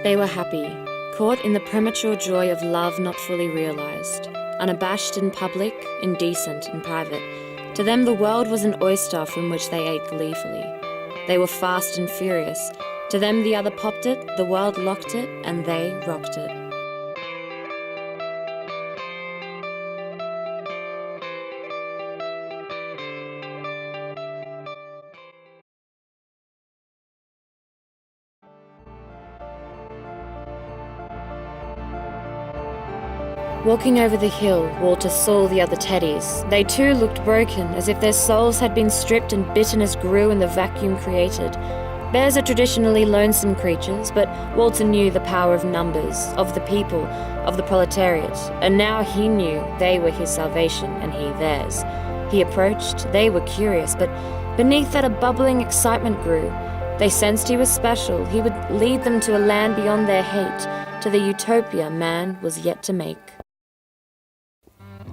They were happy, caught in the premature joy of love not fully realized, unabashed in public, indecent in private. To them the world was an oyster from which they ate gleefully. They were fast and furious. To them the other popped it, the world locked it, and they rocked it. Walking over the hill, Walter saw the other teddies. They too looked broken, as if their souls had been stripped and bitterness grew in the vacuum created. Bears are traditionally lonesome creatures, but Walter knew the power of numbers, of the people, of the proletariat, and now he knew they were his salvation and he theirs. He approached, they were curious, but beneath that a bubbling excitement grew. They sensed he was special, he would lead them to a land beyond their hate, to the utopia man was yet to make.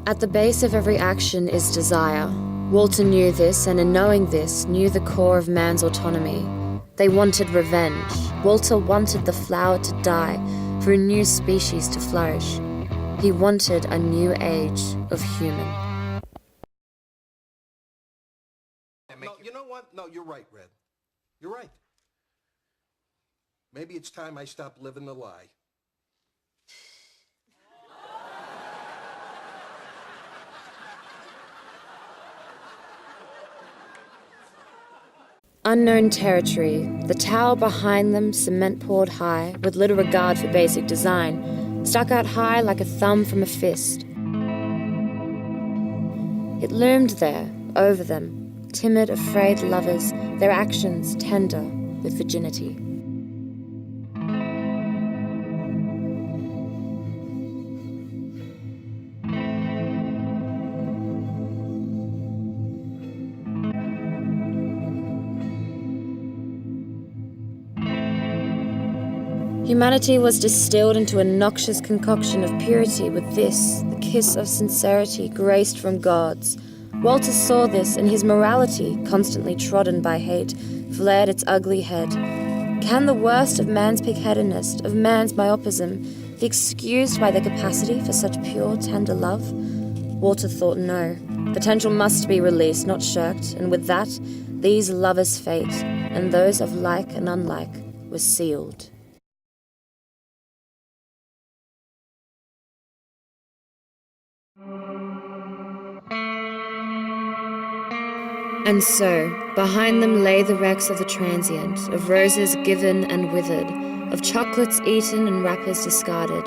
At the base of every action is desire. Walter knew this, and in knowing this, knew the core of man's autonomy. They wanted revenge. Walter wanted the flower to die, for a new species to flourish. He wanted a new age of human. No, you know what? No, you're right, Red. You're right. Maybe it's time I stop living the lie. Unknown territory, the tower behind them, cement poured high, with little regard for basic design, stuck out high like a thumb from a fist. It loomed there, over them, timid, afraid lovers, their actions tender with virginity. Humanity was distilled into a noxious concoction of purity with this, the kiss of sincerity graced from gods. Walter saw this, and his morality, constantly trodden by hate, flared its ugly head. Can the worst of man's pigheadedness, of man's myopism, be excused by their capacity for such pure, tender love? Walter thought no. Potential must be released, not shirked, and with that, these lovers' fate, and those of like and unlike, were sealed. And so, behind them lay the wrecks of the transient, of roses given and withered, of chocolates eaten and wrappers discarded,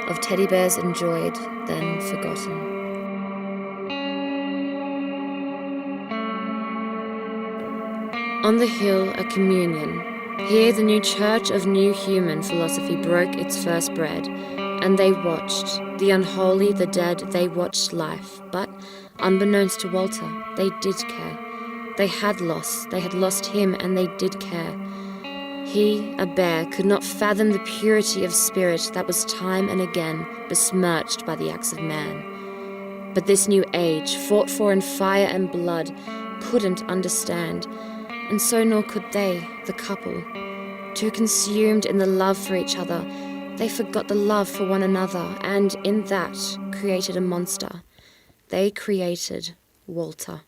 of teddy bears enjoyed, then forgotten. On the hill, a communion. Here the new church of new human philosophy broke its first bread, and they watched, the unholy, the dead, they watched life, but, unbeknownst to Walter, they did care. They had lost him, and they did care. He, a bear, could not fathom the purity of spirit that was time and again besmirched by the acts of man. But this new age, fought for in fire and blood, couldn't understand, and so nor could they, the couple. Too consumed in the love for each other, they forgot the love for one another, and in that created a monster. They created Walter.